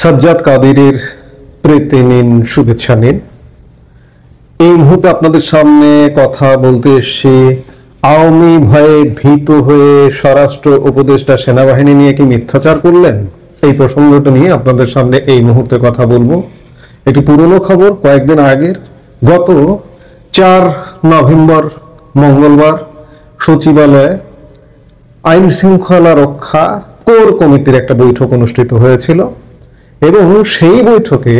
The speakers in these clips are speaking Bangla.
সাজ্জাদ কাদেরের প্রীতি নিন, শুভেচ্ছা নিন। এই মুহূর্তে আপনাদের সামনে কথা বলতে এসে আওয়ামী ভয়ে ভীত হয়ে স্বরাষ্ট্র উপদেষ্টা সেনাবাহিনী নিয়ে কি মিথ্যাচার করলেন, এই প্রসঙ্গটা নিয়ে আপনাদের সামনে এই মুহূর্তে কথা বলবো। একটি পুরনো খবর, কয়েকদিন আগের, গত 4 নভেম্বর মঙ্গলবার সচিবালয়ে আইন শৃঙ্খলা রক্ষা কোর কমিটির একটা বৈঠক অনুষ্ঠিত হয়েছিল এবং সেই বৈঠকে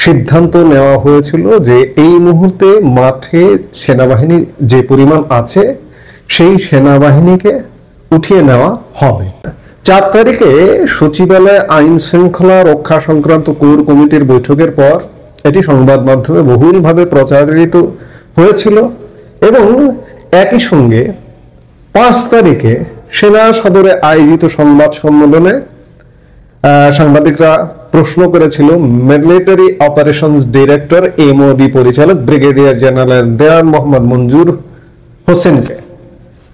সিদ্ধান্ত নেওয়া হয়েছিল যে এই মুহূর্তে মাঠে সেনাবাহিনী যে পরিমাণ আছে সেই সেনাবাহিনীকে উঠিয়ে নেওয়া হবে। 4 তারিখে সচিবালয়ে আইন শৃঙ্খলা রক্ষা সংক্রান্ত কোর কমিটির বৈঠকের পর এটি সংবাদ মাধ্যমে বহুলভাবে প্রচারিত হয়েছিল এবং একই সঙ্গে 5 তারিখে সেনা সদরে আয়োজিত সংবাদ সম্মেলনে সাংবাদিকরা প্রশ্ন করেছিল মিলিটারি অপারেশনস ডিরেক্টর এমওডি পরিচালক ব্রিগেডিয়ার জেনারেল দেওয়ান মোহাম্মদ মঞ্জুর হোসেনকে।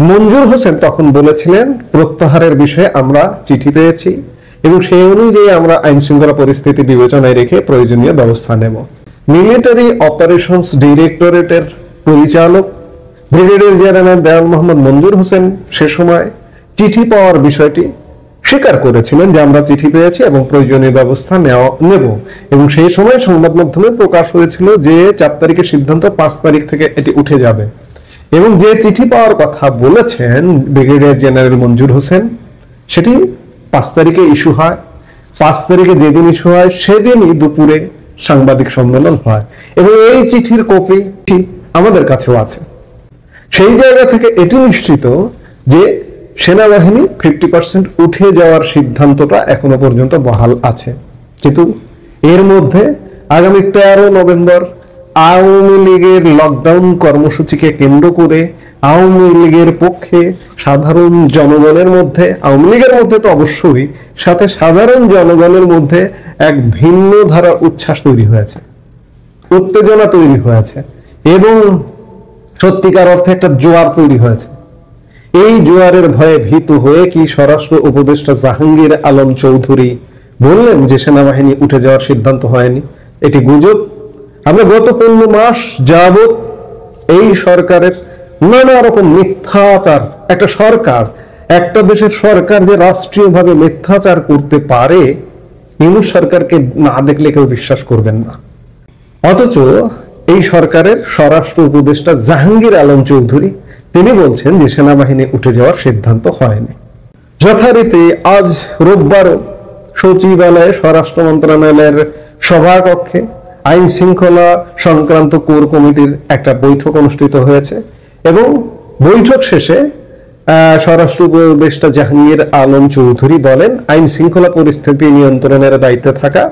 মঞ্জুর হোসেন তখন বলেছিলেন প্রত্যাহারের বিষয়ে আমরা চিঠি পেয়েছি এবং সেই অনুযায়ী আমরা আইন শৃঙ্খলা পরিস্থিতি বিবেচনায় রেখে প্রয়োজনীয় ব্যবস্থা নেব। মিলিটারি অপারেশনস ডিরেক্টরেটের পরিচালক ব্রিগেডিয়ার জেনারেল দেওয়ান মোহাম্মদ মঞ্জুর হোসেন সে সময় চিঠি পাওয়ার বিষয়টি স্বীকার করেছিলেন যে আমরা চিঠি পেয়েছি এবং প্রয়োজনীয় ব্যবস্থা নেব এবং সেই সময় সংবাদ মাধ্যমে প্রকাশ হয়েছিল যে 4 তারিখের সিদ্ধান্ত 5 তারিখ থেকে এটি উঠে যাবে এবং যে চিঠি পাওয়ার কথা বলেছেন ব্রিগেডিয়ার জেনারেল মঞ্জুর হোসেন সেটি 5 তারিখে ইস্যু হয়। 5 তারিখে যেদিন ইস্যু হয় সেদিনই দুপুরে সাংবাদিক সম্মেলন হয় এবং এই চিঠির কপি আমাদের কাছেও আছে। সেই জায়গা থেকে এটি নিশ্চিত যে সেনাবাহিনী 50% উঠে যাওয়ার সিদ্ধান্তটা এখনো পর্যন্ত বহাল আছে। কিন্তু এর মধ্যে আগামী 13 নভেম্বর আওয়ামী লীগের লকডাউন কর্মসূচিকে কেন্দ্র করে আওয়ামী লীগের পক্ষে সাধারণ জনগণের মধ্যে, আওয়ামী লীগের মধ্যে তো অবশ্যই, সাথে সাধারণ জনগণের মধ্যে এক ভিন্ন ধারার উচ্ছ্বাস তৈরি হয়েছে, উত্তেজনা তৈরি হয়েছে এবং সত্যিকার অর্থে একটা জোয়ার তৈরি হয়েছে। এই জোয়ারের ভয়ে ভীত হয়ে কি স্বরাষ্ট্র উপদেষ্টা জাহাঙ্গীর আলম চৌধুরী বললেন যে সেনাবাহিনী উঠে যাওয়ার সিদ্ধান্ত হয়নি? এটি গুজব। আমরা গত 15 মাস যাবত এই সরকারের নানা রকম মিথ্যাচার, একটা দেশের সরকার যে রাষ্ট্রীয়ভাবে মিথ্যাচার করতে পারে ইউনূস সরকারকে না দেখলে কেউ বিশ্বাস করবেন না। অথচ এই সরকারের স্বরাষ্ট্র উপদেষ্টা জাহাঙ্গীর আলম চৌধুরী তিনি বলছেন যে সেনাবাহিনী উঠে যাওয়ার সিদ্ধান্ত হয়নি। যথারীতি আজ রোববার সচিবালয়ে স্বরাষ্ট্র মন্ত্রণালয়ের সভাকক্ষে আইন শৃঙ্খলা সংক্রান্ত কোর কমিটির একটা বৈঠক অনুষ্ঠিত হয়েছে এবং বৈঠক শেষে স্বরাষ্ট্র উপদেষ্টা জাহাঙ্গীর আলম চৌধুরী বলেন আইন শৃঙ্খলা পরিস্থিতি নিয়ন্ত্রণের দায়িত্বে থাকা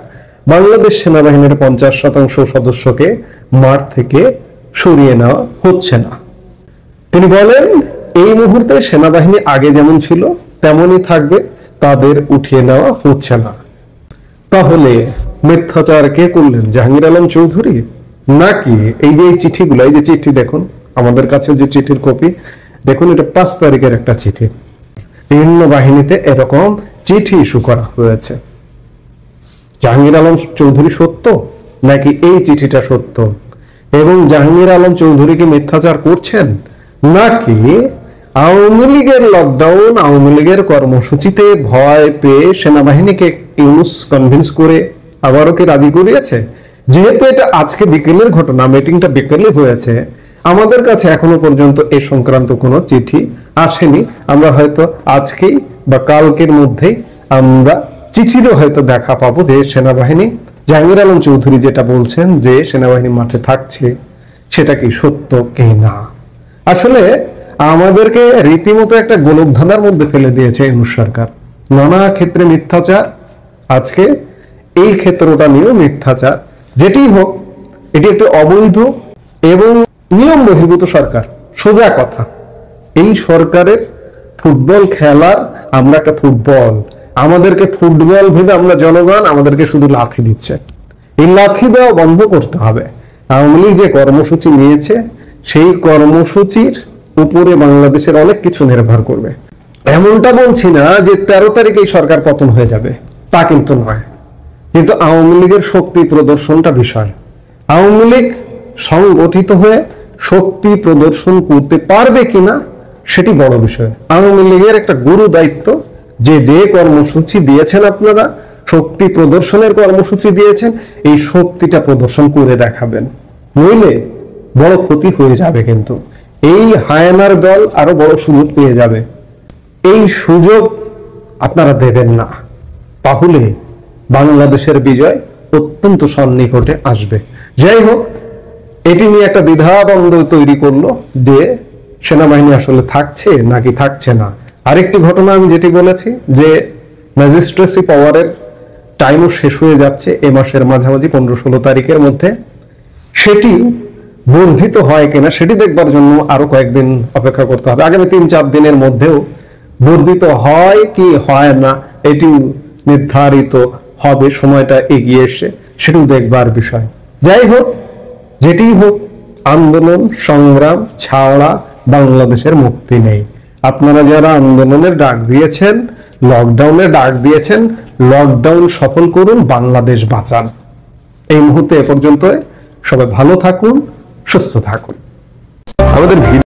বাংলাদেশ সেনাবাহিনীর 50% সদস্যকে মাঠ থেকে সরিয়ে নেওয়া হচ্ছে না। তিনি বলেন এই মুহূর্তে সেনাবাহিনী আগে যেমন ছিল তেমনই থাকবে, তাদের উঠিয়ে নেওয়া হচ্ছে না। তাহলে মিথ্যাচার কে করলেন, জাহাঙ্গীর আলম চৌধুরী নাকি এই যে চিঠিগুলো, এই যে চিঠি দেখুন আমাদের কাছে যে চিঠির কপি দেখুন, এটা 5 তারিখের একটা চিঠি। বিভিন্ন বাহিনীতে এরকম চিঠি ইস্যু করা হয়েছে। জাহাঙ্গীর আলম চৌধুরী সত্য নাকি এই চিঠিটা সত্য এবং জাহাঙ্গীর আলম চৌধুরী কি মিথ্যাচার করছেন নাকি আওয়ামী লীগের লকডাউন, আওয়ামী লীগের কর্মসূচিতে ভয় পেয়ে সেনাবাহিনীকে ইউনূস কনভিন্স করে আবারও কি রাজি করিয়েছে? যেহেতু এটা আজকে বিকেলের ঘটনা, মিটিংটা বিকেলে হয়েছে, আমাদের কাছে এখনো পর্যন্ত এই সংক্রান্ত কোনো চিঠি আসেনি। আমরা হয়তো আজকেই বা কালকের মধ্যেই আমরা চিঠিরও হয়তো দেখা পাবো যে সেনাবাহিনী, জাহাঙ্গীর আলম চৌধুরী যেটা বলছেন যে সেনাবাহিনী মাঠে থাকছে সেটা কি সত্য কি না। আসলে আমাদেরকে রীতিমতো একটা গোলকধাঁধার মধ্যে ফেলে দিয়েছে ইউনূস সরকার। নানা ক্ষেত্রে মিথ্যাচার, আজকে এই ক্ষেত্রটা নিয়েও মিথ্যাচার। যেটি হোক এটি একটি অবৈধ এবং নিয়ম বহির্ভূত সরকার। সোজা কথা, এই সরকারের ফুটবল খেলার, আমরা একটা ফুটবল, আমাদেরকে ফুটবল ভেবে আমরা জনগণ আমাদেরকে শুধু লাথি দিচ্ছে। এই লাথি দেওয়া বন্ধ করতে হবে। আওয়ামী লীগ যে কর্মসূচি নিয়েছে সেই কর্মসূচির উপরে বাংলাদেশের অনেক কিছু নির্ভর করবে। এমনটা বলছি না যে 13 তারিখে এই সরকার পতন হয়ে যাবে, তা কিন্তু নয়। কিন্তু আওয়ামী লীগের শক্তি প্রদর্শনটা বিষয়। আওয়ামী লীগ সংগঠিত হয়ে শক্তি প্রদর্শন করতে পারবে কিনা সেটি বড় বিষয়। আওয়ামী লীগের একটা গুরু দায়িত্ব, যে কর্মসূচি দিয়েছেন, আপনারা শক্তি প্রদর্শনের কর্মসূচি দিয়েছেন, এই শক্তিটা প্রদর্শন করে দেখাবেন, নইলে বড় ক্ষতি হয়ে যাবে। কিন্তু এই হায়নার দল আরো বড় সুযোগ পেয়ে যাবে। এই সুযোগ আপনারা দেবেন না, তাহলে বাংলাদেশের বিজয় অত্যন্ত সন্নিকটে আসবে। যাই হোক, এটি নিয়ে একটা দ্বিধাদ্বন্দ্ব তৈরি করলো যে সেনাবাহিনী আসলে থাকছে নাকি থাকছে না। আরেকটি ঘটনা আমি যেটি বলেছি যে ম্যাজিস্ট্রেসি পাওয়ারের টাইমও শেষ হয়ে যাচ্ছে এ মাসের মাঝামাঝি 15-16 তারিখের মধ্যে, সেটি বর্ধিত হয় কিনা সেটি দেখবার জন্য আরো কয়েকদিন অপেক্ষা করতে হবে। আগামী 3-4 দিনের মধ্যেও বর্ধিত হয় কি হয় না এটি নির্ধারিত হবে, সময়টা এগিয়ে এসে সেটিও দেখবার বিষয়। যাই হোক, যেটি হোক, আন্দোলন সংগ্রাম ছাড়া বাংলাদেশের মুক্তি নেই। আপনারা যারা আন্দোলনের ডাক দিয়েছেন, লকডাউনের ডাক দিয়েছেন, লকডাউন সফল করুন, বাংলাদেশ বাঁচান। এই মুহূর্তে এ পর্যন্ত। সবাই ভালো থাকুন, সুস্থ থাকুন। আমাদের